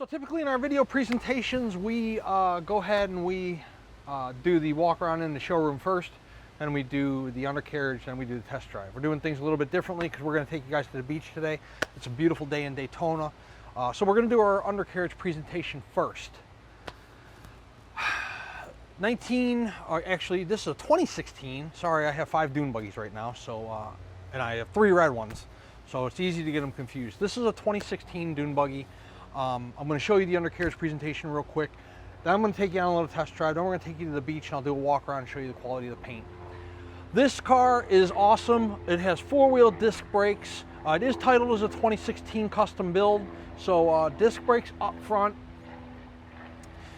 Typically in our video presentations, we go ahead and we do the walk around in the showroom first, then we do the undercarriage, then we do the test drive. We're doing things a little bit differently because we're going to take you guys to the beach today. It's a beautiful day in Daytona. So we're going to do our undercarriage presentation first. Actually this is a 2016. Sorry, I have 5 Dune buggies right now, so and I have 3 red ones, so it's easy to get them confused. This is a 2016 Dune buggy. I'm going to show you the undercarriage presentation real quick. Then I'm going to take you on a little test drive. Then we're going to take you to the beach and I'll do a walk around and show you the quality of the paint. This car is awesome. It has 4-wheel disc brakes. It is titled as a 2016 custom build, so disc brakes up front.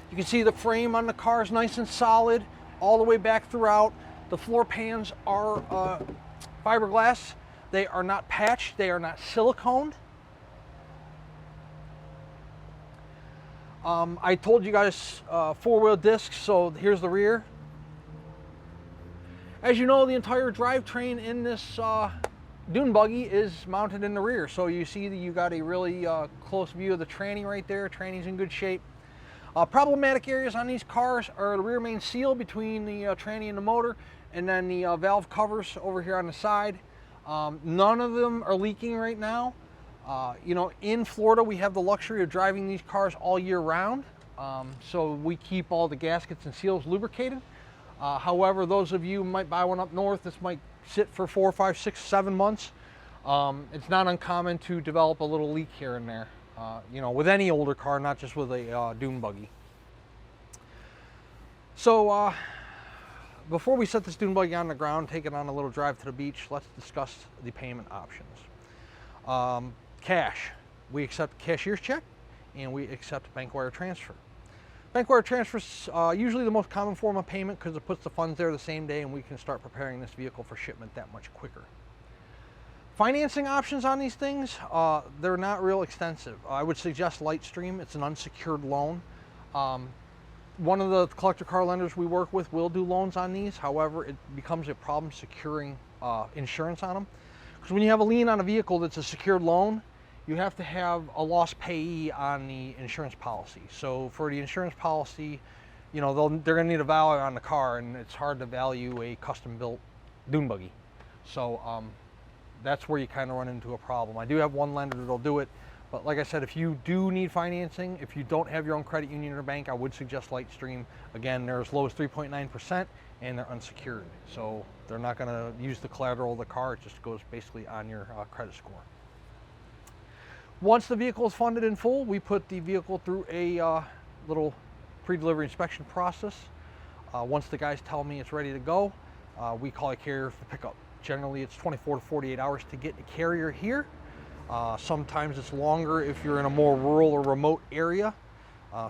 You can see the frame on the car is nice and solid all the way back throughout. The floor pans are fiberglass. They are not patched. They are not siliconed. I told you guys 4-wheel discs, so here's the rear. As you know, the entire drivetrain in this Dune buggy is mounted in the rear, so you see that you got a really close view of the tranny right there. Tranny's in good shape. Problematic areas on these cars are the rear main seal between the tranny and the motor, and then the valve covers over here on the side. None of them are leaking right now. You know, in Florida, we have the luxury of driving these cars all year round, so we keep all the gaskets and seals lubricated. However, those of you who might buy one up north, this might sit for 4, 5, 6, 7 months. It's not uncommon to develop a little leak here and there, you know, with any older car, not just with a Dune buggy. So before we set this Dune buggy on the ground, take it on a little drive to the beach, let's discuss the payment options. Cash. We accept cashier's check and we accept bank wire transfer. Bank wire transfer is usually the most common form of payment because it puts the funds there the same day and we can start preparing this vehicle for shipment that much quicker. Financing options on these things, they're not real extensive. I would suggest Lightstream. It's an unsecured loan. One of the collector car lenders we work with will do loans on these. However, it becomes a problem securing insurance on them. Because when you have a lien on a vehicle that's a secured loan, you have to have a loss payee on the insurance policy. So for the insurance policy, you know, they're going to need a value on the car, and it's hard to value a custom-built Dune buggy. So that's where you kind of run into a problem. I do have one lender that'll do it, but like I said, if you do need financing, if you don't have your own credit union or bank, I would suggest Lightstream. Again, they're as low as 3.9%, and they're unsecured. So they're not going to use the collateral of the car. It just goes basically on your credit score. Once the vehicle is funded in full, we put the vehicle through a little pre-delivery inspection process. Once the guys tell me it's ready to go, we call a carrier for pickup. Generally, it's 24 to 48 hours to get the carrier here. Sometimes it's longer if you're in a more rural or remote area.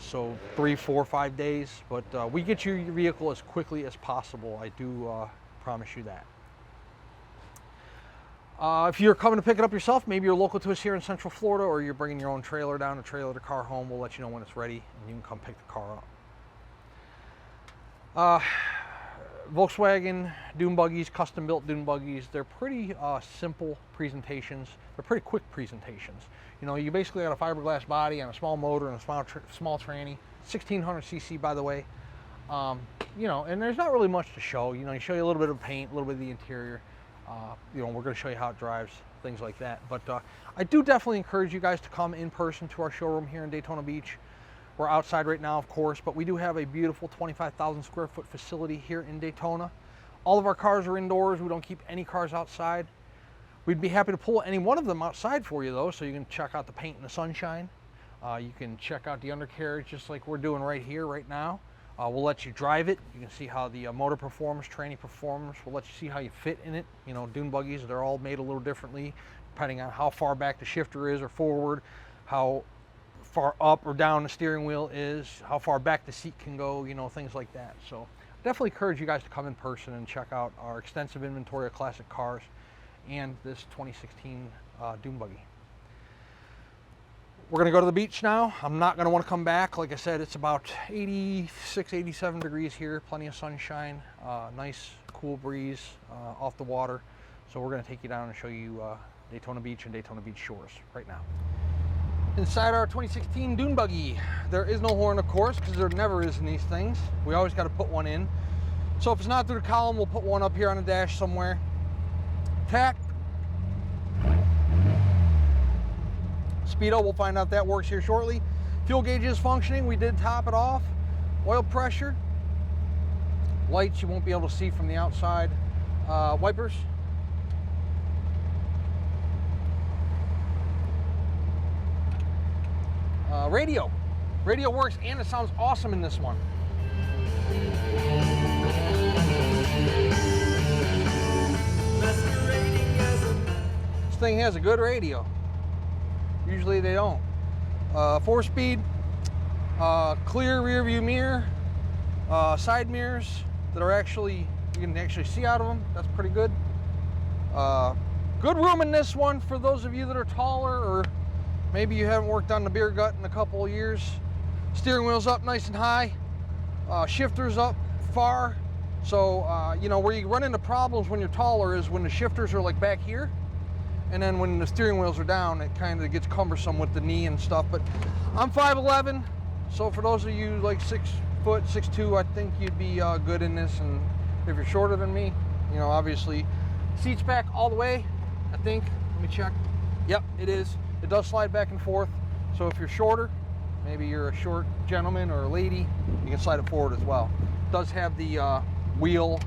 So 3, 4, 5 days, but we get you your vehicle as quickly as possible. I do promise you that. If you're coming to pick it up yourself, maybe you're local to us here in Central Florida, or you're bringing your own trailer down, a trailer to car home, we'll let you know when it's ready and you can come pick the car up. Volkswagen Dune buggies, custom built Dune buggies, they're pretty simple presentations. They're pretty quick presentations. You know, you basically got a fiberglass body and a small motor and a small tranny, 1600 cc by the way. You know, and there's not really much to show. You know, you show you a little bit of paint, a little bit of the interior. You know, we're going to show you how it drives, things like that. But I do definitely encourage you guys to come in person to our showroom here in Daytona Beach. We're outside right now, of course, but we do have a beautiful 25,000 square foot facility here in Daytona. All of our cars are indoors. We don't keep any cars outside. We'd be happy to pull any one of them outside for you, though, so you can check out the paint in the sunshine. You can check out the undercarriage just like we're doing right here, right now. We'll let you drive it. You can see how the motor performs, tranny performs. We'll let you see how you fit in it. You know, Dune buggies, they're all made a little differently, depending on how far back the shifter is or forward, how far up or down the steering wheel is, how far back the seat can go, you know, things like that. So definitely encourage you guys to come in person and check out our extensive inventory of classic cars and this 2016 Dune buggy. We're going to go to the beach now. I'm not going to want to come back. Like I said, it's about 86, 87 degrees here, plenty of sunshine, nice cool breeze off the water. So we're going to take you down and show you Daytona Beach and Daytona Beach shores right now. Inside our 2016 Dune Buggy, there is no horn, of course, because there never is in these things. We always got to put one in. So if it's not through the column, we'll put one up here on the dash somewhere. Tack. Speedo, we'll find out that works here shortly. Fuel gauge is functioning. We did top it off. Oil pressure. Lights you won't be able to see from the outside. Wipers. Radio. Radio works and it sounds awesome in this one. This thing has a good radio. Usually they don't. 4-speed, clear rear view mirror, side mirrors that are actually, you can actually see out of them. That's pretty good. Good room in this one for those of you that are taller, or maybe you haven't worked on the beer gut in a couple of years. Steering wheel's up nice and high. Shifters up far. So, you know, where you run into problems when you're taller is when the shifters are like back here. And then when the steering wheels are down, it kind of gets cumbersome with the knee and stuff. But I'm 5'11", so for those of you like 6 foot, 6'2", I think you'd be good in this. And if you're shorter than me, you know, obviously, seats back all the way, I think. Let me check. Yep, it is. It does slide back and forth. So if you're shorter, maybe you're a short gentleman or a lady, you can slide it forward as well. It does have the wheel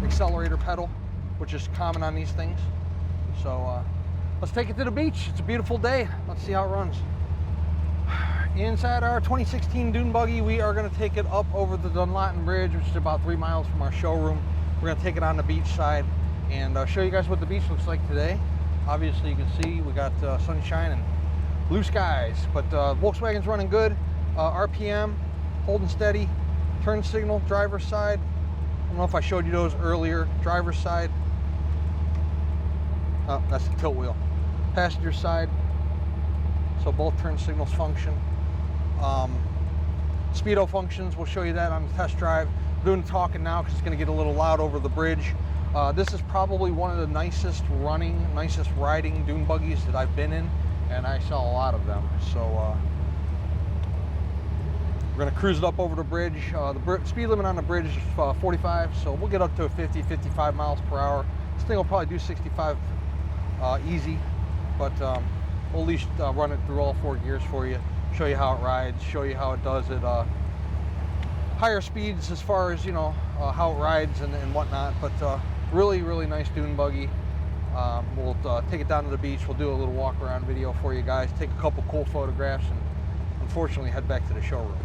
accelerator pedal, which is common on these things. So let's take it to the beach. It's a beautiful day. Let's see how it runs. Inside our 2016 Dune Buggy, we are going to take it up over the Dunlawton Bridge, which is about 3 miles from our showroom. We're going to take it on the beach side and show you guys what the beach looks like today. Obviously, you can see we got sunshine and blue skies, but Volkswagen's running good. RPM, holding steady. Turn signal, driver's side. I don't know if I showed you those earlier. Driver's side. Oh, that's the tilt wheel. Passenger side. So both turn signals function. Speedo functions, we'll show you that on the test drive. I'm doing talking now because it's going to get a little loud over the bridge. This is probably one of the nicest riding Dune Buggies that I've been in, and I sell a lot of them. So we're going to cruise it up over the bridge. The speed limit on the bridge is 45, so we'll get up to 50, 55 miles per hour. This thing will probably do 65 easy, but we'll at least run it through all 4 gears for you, show you how it rides, show you how it does at higher speeds as far as, you know, how it rides and whatnot. But really, really nice Dune Buggy. We'll take it down to the beach. We'll do a little walk around video for you guys, take a couple cool photographs, and unfortunately head back to the showroom.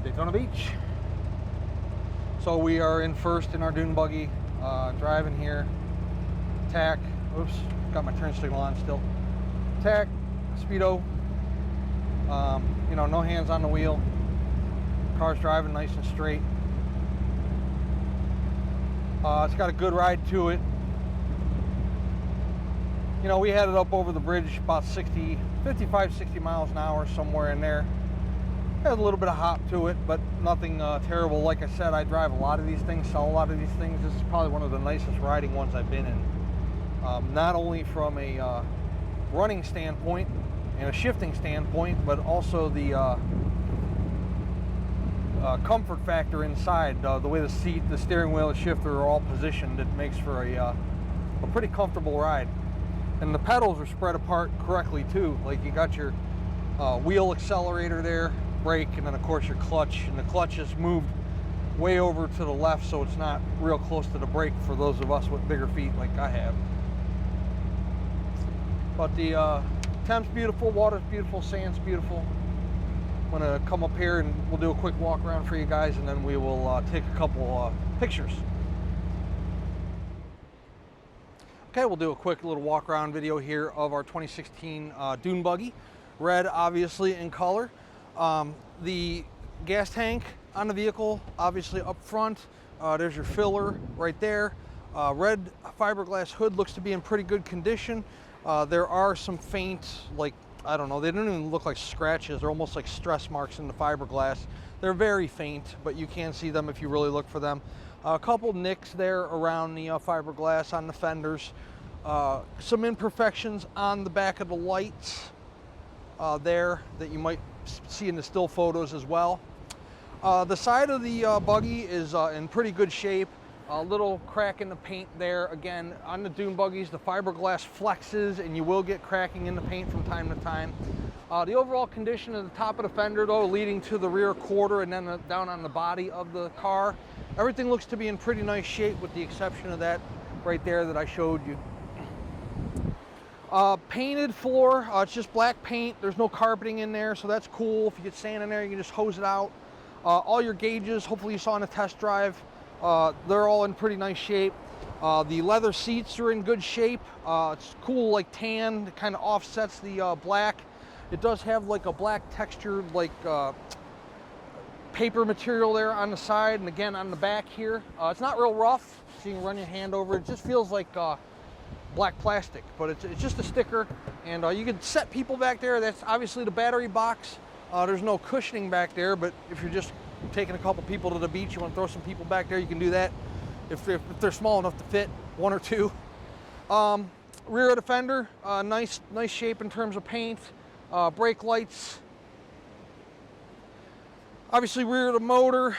Daytona Beach. So we are in first in our Dune Buggy, driving here. Tack, oops, got my turn signal on still. Tack, speedo, you know, no hands on the wheel. Car's driving nice and straight. It's got a good ride to it. You know, we had it up over the bridge about 55, 60 miles an hour, somewhere in there. Had a little bit of hop to it, but nothing terrible. Like I said, I drive a lot of these things, sell a lot of these things. This is probably one of the nicest riding ones I've been in. Not only from a running standpoint and a shifting standpoint, but also the comfort factor inside. The way the seat, the steering wheel, the shifter are all positioned, it makes for a pretty comfortable ride. And the pedals are spread apart correctly too. Like you got your wheel accelerator there, brake, and then of course your clutch. And the clutch is moved way over to the left so it's not real close to the brake for those of us with bigger feet like I have. But the temp's beautiful, water's beautiful, sand's beautiful. I'm gonna come up here and we'll do a quick walk around for you guys, and then we will take a couple pictures. Okay, we'll do a quick little walk around video here of our 2016 Dune Buggy. Red, obviously, in color. The gas tank on the vehicle, obviously up front. There's your filler right there. Red fiberglass hood looks to be in pretty good condition. There are some faint, like, I don't know, they don't even look like scratches. They're almost like stress marks in the fiberglass. They're very faint, but you can see them if you really look for them. A couple nicks there around the fiberglass on the fenders. Some imperfections on the back of the lights there that you might see in the still photos as well. The side of the buggy is in pretty good shape. A little crack in the paint there. Again, on the Dune buggies, the fiberglass flexes and you will get cracking in the paint from time to time. The overall condition of the top of the fender, though, leading to the rear quarter and then down on the body of the car, everything looks to be in pretty nice shape with the exception of that right there that I showed you. Painted floor, it's just black paint. There's no carpeting in there, so that's cool. If you get sand in there, you can just hose it out. All your gauges, hopefully you saw on a test drive, they're all in pretty nice shape. The leather seats are in good shape. It's cool, like tan, it kind of offsets the black. It does have like a black textured, like paper material there on the side and again on the back here. It's not real rough, so you can run your hand over it. It just feels like black plastic, but it's just a sticker. And you can set people back there. That's obviously the battery box. There's no cushioning back there, but if you're just taking a couple people to the beach, you want to throw some people back there, you can do that if they're small enough to fit one or two. Rear of the fender, nice shape in terms of paint. Brake lights. Obviously rear of the motor,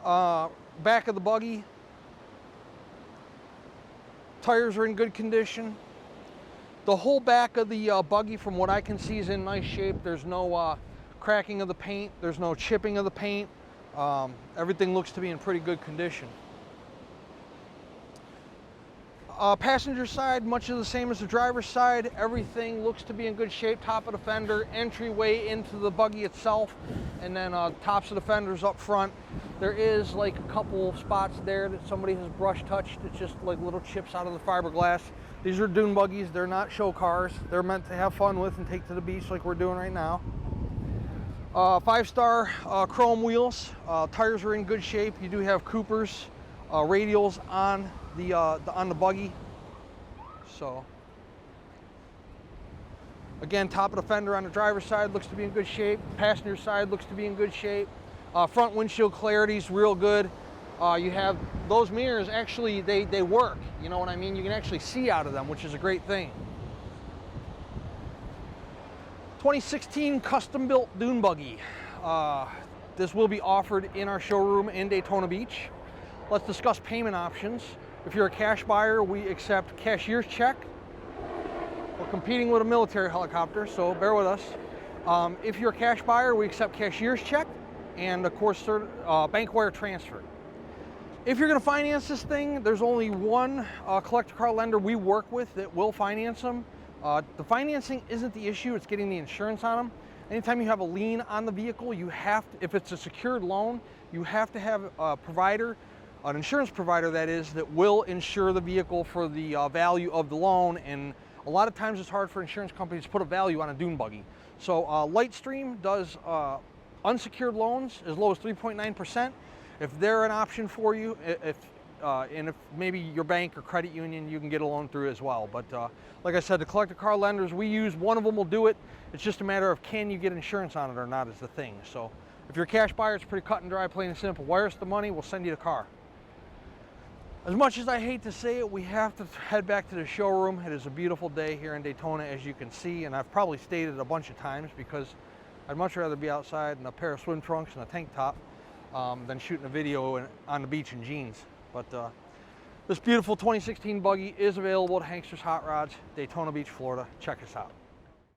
back of the buggy. Tires are in good condition. The whole back of the buggy, from what I can see, is in nice shape. There's no cracking of the paint. There's no chipping of the paint. Everything looks to be in pretty good condition. Passenger side, much of the same as the driver's side. Everything looks to be in good shape. Top of the fender, entryway into the buggy itself, and then tops of the fenders up front. There is like a couple spots there that somebody has brush touched. It's just like little chips out of the fiberglass. These are Dune buggies. They're not show cars. They're meant to have fun with and take to the beach like we're doing right now. 5-star chrome wheels. Tires are in good shape. You do have Cooper's radials on the buggy. So again, top of the fender on the driver's side looks to be in good shape. Passenger side looks to be in good shape. Front windshield clarity's real good. You have those mirrors, actually they work, you know what I mean? You can actually see out of them, which is a great thing. 2016 custom built Dune buggy. This will be offered in our showroom in Daytona Beach. Let's discuss payment options. If you're a cash buyer, we accept cashier's check. We're competing with a military helicopter, so bear with us. If you're a cash buyer, we accept cashier's check and of course bank wire transfer. If you're going to finance this thing, there's only one collector car lender we work with that will finance them. The financing isn't the issue, it's getting the insurance on them. Anytime you have a lien on the vehicle, you have to, if it's a secured loan, you have to have a provider, an insurance provider that is, that will insure the vehicle for the value of the loan. And a lot of times it's hard for insurance companies to put a value on a Dune buggy. So Lightstream does unsecured loans as low as 3.9%. If they're an option for you, and if maybe your bank or credit union, you can get a loan through as well. But like I said, the collector car lenders we use, one of them will do it. It's just a matter of can you get insurance on it or not is the thing. So if you're a cash buyer, it's pretty cut and dry, plain and simple. Wire us the money, we'll send you the car. As much as I hate to say it, we have to head back to the showroom. It is a beautiful day here in Daytona, as you can see, and I've probably stated it a bunch of times because I'd much rather be outside in a pair of swim trunks and a tank top than shooting a video on the beach in jeans. But this beautiful 2016 buggy is available at Hankster's Hot Rods, Daytona Beach, Florida. Check us out.